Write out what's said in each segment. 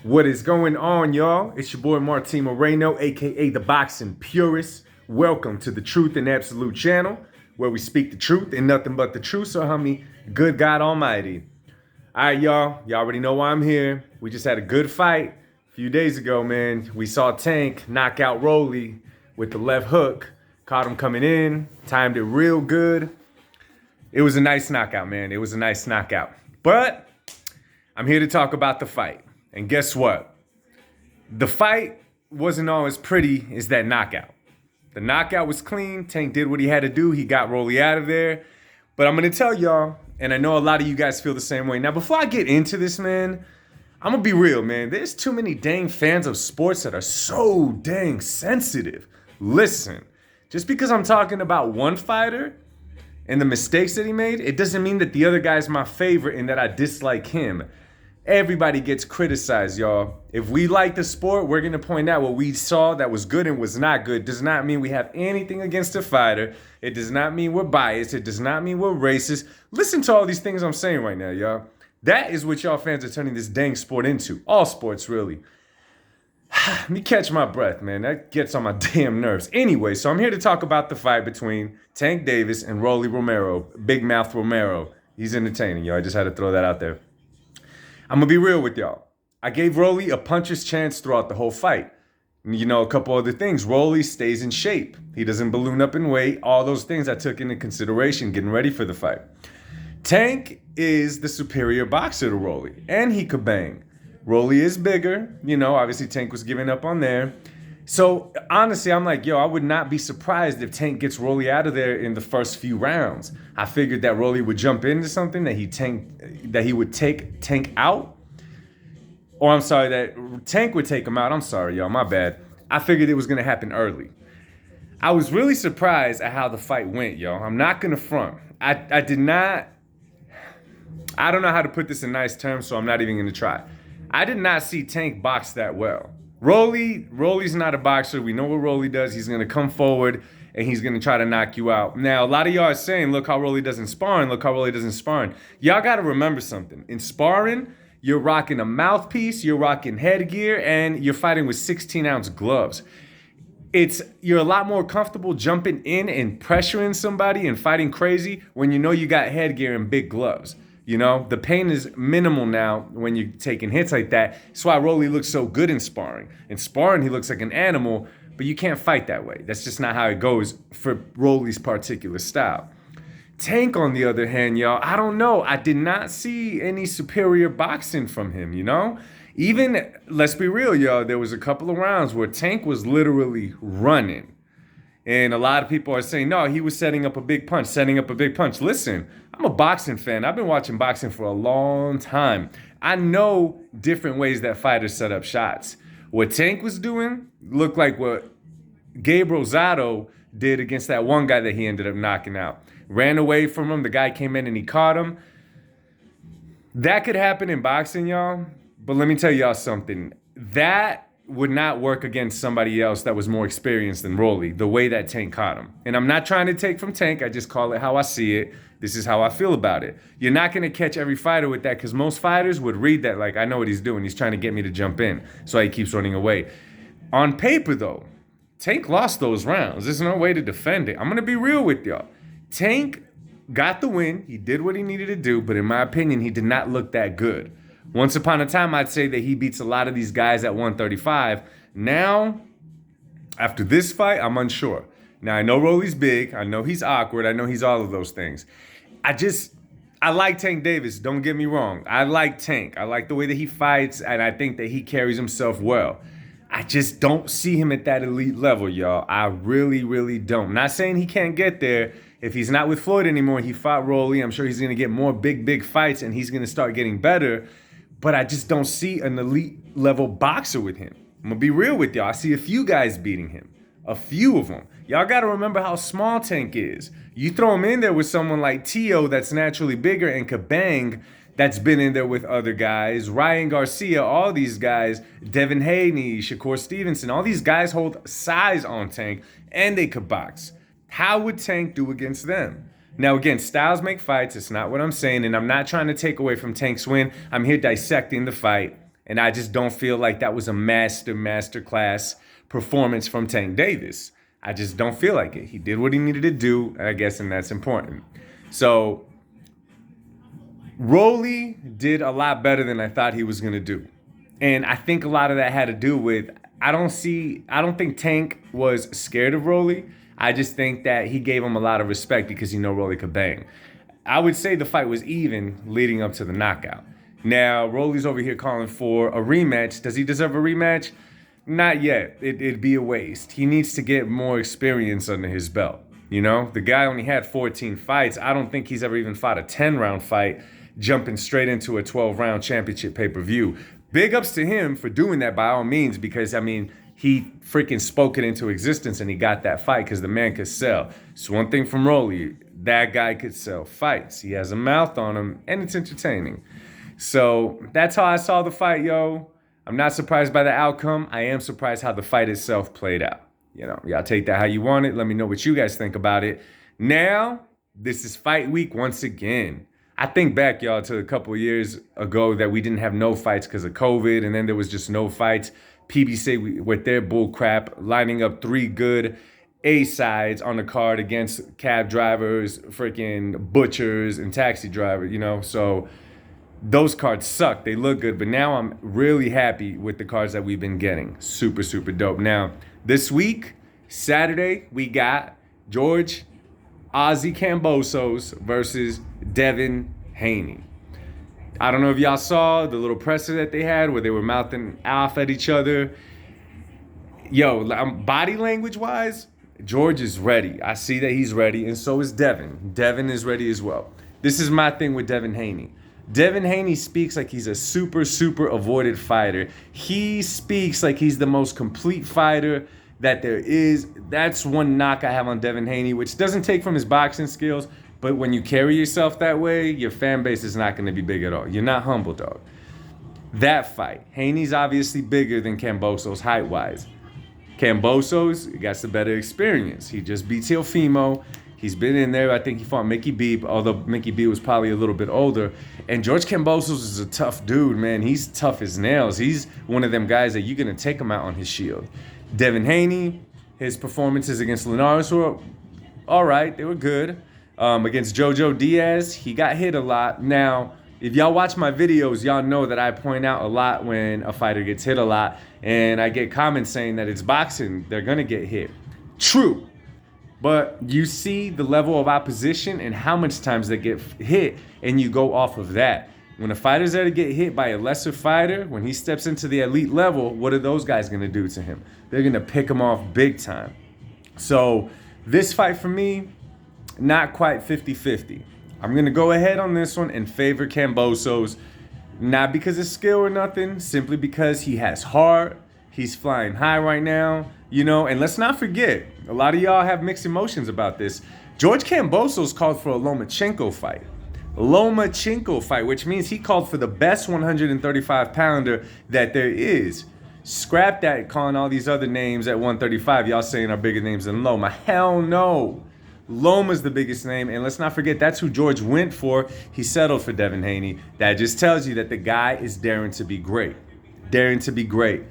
What is going on, y'all? It's your boy Martin Moreno, aka the Boxing Purist. Welcome to the Truth and Absolute channel, where we speak the truth and nothing but the truth. So help me, good God Almighty. All right, y'all. Y'all already know why I'm here. We just had a good fight a few days ago, man. We saw Tank knock out Rolly with the left hook. Caught him coming in, timed it real good. It was a nice knockout, man. It was a nice knockout. But I'm here to talk about the fight. And guess what? The fight wasn't all as pretty as that knockout. The knockout was clean. Tank did what he had to do. He got Rolly out of there. But I'm going to tell y'all, and I know a lot of you guys feel the same way. Now, before I get into this, man, I'm going to be real, man. There's too many dang fans of sports that are so dang sensitive. Listen, just because I'm talking about one fighter and the mistakes that he made, it doesn't mean that the other guy's my favorite and that I dislike him. Everybody gets criticized, y'all. If we like the sport, we're going to point out what we saw that was good and was not good. Does not mean we have anything against the fighter. It does not mean we're biased. It does not mean we're racist. Listen to all these things I'm saying right now, y'all. That is what y'all fans are turning this dang sport into. All sports, really. Let me catch my breath, man. That gets on my damn nerves. Anyway, so I'm here to talk about the fight between Tank Davis and Rolly Romero. Big Mouth Romero. He's entertaining, y'all. I just had to throw that out there. I'm going to be real with y'all. I gave Rolly a puncher's chance throughout the whole fight. You know, a couple other things. Rolly stays in shape. He doesn't balloon up in weight. All those things I took into consideration getting ready for the fight. Tank is the superior boxer to Rolly, and he could bang. Rolly is bigger. You know, obviously Tank was giving up on there. So, honestly, I'm like, yo, I would not be surprised if Tank gets Rolly out of there in the first few rounds. I figured that Rolly would jump into something, that he would take Tank out. Or I'm sorry, that Tank would take him out. I'm sorry, y'all, my bad. I figured it was going to happen early. I was really surprised at how the fight went, y'all. I'm not going to front. I don't know how to put this in nice terms, so I'm not even going to try. I did not see Tank box that well. Rolly's not a boxer. We know what Rolly does. He's going to come forward and he's going to try to knock you out. Now, a lot of y'all are saying, look how Rolly does in sparring. Look how Rolly does in sparring. Y'all got to remember something. In sparring, you're rocking a mouthpiece, you're rocking headgear, and you're fighting with 16-ounce gloves. You're a lot more comfortable jumping in and pressuring somebody and fighting crazy when you know you got headgear and big gloves. You know, the pain is minimal now when you're taking hits like that. That's why Rolly looks so good in sparring. In sparring, he looks like an animal, but you can't fight that way. That's just not how it goes for Rolly's particular style. Tank, on the other hand, y'all, I don't know. I did not see any superior boxing from him, you know? Even, let's be real, y'all, there was a couple of rounds where Tank was literally running. And a lot of people are saying, no, he was setting up a big punch. Listen, I'm a boxing fan. I've been watching boxing for a long time. I know different ways that fighters set up shots. What Tank was doing looked like what Gabe Rosado did against that one guy that he ended up knocking out. Ran away from him. The guy came in and he caught him. That could happen in boxing, y'all. But let me tell y'all something. That would not work against somebody else that was more experienced than Rolly, the way that Tank caught him. And I'm not trying to take from Tank. I just call it how I see it. This is how I feel about it. You're not going to catch every fighter with that, because most fighters would read that like, I know what he's doing. He's trying to get me to jump in. So he keeps running away. On paper, though, Tank lost those rounds. There's no way to defend it. I'm going to be real with y'all. Tank got the win. He did what he needed to do. But in my opinion, he did not look that good. Once upon a time, I'd say that he beats a lot of these guys at 135. Now, after this fight, I'm unsure. Now, I know Rolly's big. I know he's awkward. I know he's all of those things. I like Tank Davis. Don't get me wrong. I like Tank. I like the way that he fights, and I think that he carries himself well. I just don't see him at that elite level, y'all. I really, really don't. I'm not saying he can't get there. If he's not with Floyd anymore, he fought Rolly. I'm sure he's going to get more big fights, and he's going to start getting better. But I just don't see an elite level boxer with him. I'm going to be real with y'all. I see a few guys beating him. A few of them. Y'all got to remember how small Tank is. You throw him in there with someone like Tio that's naturally bigger, and Kabang that's been in there with other guys. Ryan Garcia, all these guys. Devin Haney, Shakur Stevenson. All these guys hold size on Tank, and they could box. How would Tank do against them? Now, again, styles make fights. It's not what I'm saying, and I'm not trying to take away from Tank's win. I'm here dissecting the fight. And I just don't feel like that was a masterclass performance from Tank Davis. I just don't feel like it. He did what he needed to do, I guess, and that's important. So Rolly did a lot better than I thought he was going to do. And I think a lot of that had to do with, I don't think Tank was scared of Rolly. I just think that he gave him a lot of respect because he know Rolly could bang. I would say the fight was even leading up to the knockout. Now, Rolly's over here calling for a rematch. Does he deserve a rematch? Not yet. It'd be a waste. He needs to get more experience under his belt. You know, the guy only had 14 fights. I don't think he's ever even fought a 10-round fight, jumping straight into a 12-round championship pay-per-view. Big ups to him for doing that by all means, because, I mean, he freaking spoke it into existence and he got that fight because the man could sell. It's one thing from Rolly. That guy could sell fights. He has a mouth on him and it's entertaining. So that's how I saw the fight, yo. I'm not surprised by the outcome. I am surprised how the fight itself played out. You know, y'all take that how you want it. Let me know what you guys think about it. Now, this is fight week once again. I think back, y'all, to a couple of years ago that we didn't have no fights because of COVID, and then there was just no fights. PBC with their bull crap, lining up 3 good A-sides on the card against cab drivers, freaking butchers, and taxi drivers, you know? So those cards suck. They look good, but now I'm really happy with the cards that we've been getting. Super, super dope. Now, this week, Saturday, we got George Ozzy Kambosos versus Devin Haney. I don't know if y'all saw the little presser that they had where they were mouthing off at each other. Yo, body language-wise, George is ready. I see that he's ready, and so is Devin. Devin is ready as well. This is my thing with Devin Haney. Devin Haney speaks like he's a super, super avoided fighter. He speaks like he's the most complete fighter that there is. That's one knock I have on Devin Haney, which doesn't take from his boxing skills, but when you carry yourself that way, your fan base is not going to be big at all. You're not humble, dog. That fight, Haney's obviously bigger than Kambosos height-wise. Cambosos got some better experience. He just beat Teofimo. He's been in there. I think he fought Mickey B, although Mickey B was probably a little bit older. And George Kambosos is a tough dude, man. He's tough as nails. He's one of them guys that you're going to take him out on his shield. Devin Haney, his performances against Linares were all right. They were good. Against Jojo Diaz, he got hit a lot. Now, if y'all watch my videos, y'all know that I point out a lot when a fighter gets hit a lot. And I get comments saying that it's boxing. They're going to get hit. True. But you see the level of opposition and how much times they get hit, and you go off of that. When a fighter's there to get hit by a lesser fighter, when he steps into the elite level, what are those guys going to do to him? They're going to pick him off big time. So this fight for me, not quite 50-50. I'm going to go ahead on this one and favor Kambosos, not because of skill or nothing, simply because he has heart. He's flying high right now, you know, and let's not forget, a lot of y'all have mixed emotions about this. George Kambosos called for a Lomachenko fight, which means he called for the best 135-pounder that there is. Scrap that calling all these other names at 135, y'all saying are bigger names than Loma. Hell no. Loma's the biggest name, and let's not forget that's who George went for. He settled for Devin Haney. That just tells you that the guy is daring to be great. Daring to be great.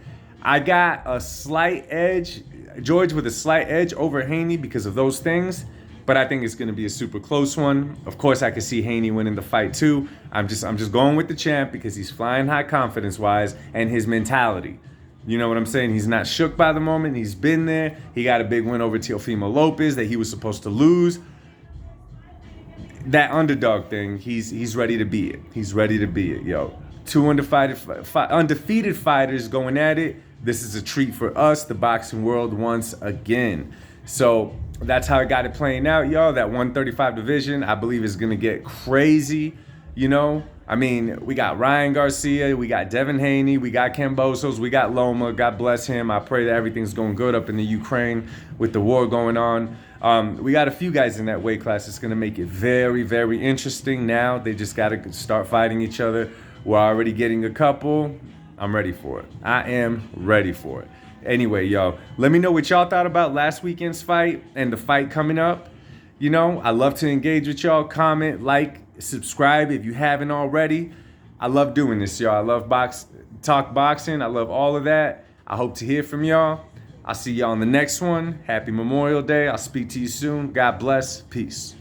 I got a slight edge, George with a slight edge over Haney because of those things, but I think it's going to be a super close one. Of course, I could see Haney winning the fight too. I'm just going with the champ because he's flying high confidence-wise and his mentality. You know what I'm saying? He's not shook by the moment. He's been there. He got a big win over Teofimo Lopez that he was supposed to lose. That underdog thing, he's ready to be it. He's ready to be it, yo. 2 undefeated fighters going at it. This is a treat for us, the boxing world, once again. So that's how I got it playing out, y'all. That 135 division, I believe, is going to get crazy, you know. I mean, we got Ryan Garcia, we got Devin Haney, we got Kambosos, we got Loma. God bless him. I pray that everything's going good up in the Ukraine with the war going on. We got a few guys in that weight class. It's going to make it very, very interesting now. They just got to start fighting each other. We're already getting a couple. I'm ready for it. I am ready for it. Anyway, yo, let me know what y'all thought about last weekend's fight and the fight coming up. You know, I love to engage with y'all. Comment, like, subscribe if you haven't already. I love doing this, y'all. I love talk boxing. I love all of that. I hope to hear from y'all. I'll see y'all on the next one. Happy Memorial Day. I'll speak to you soon. God bless. Peace.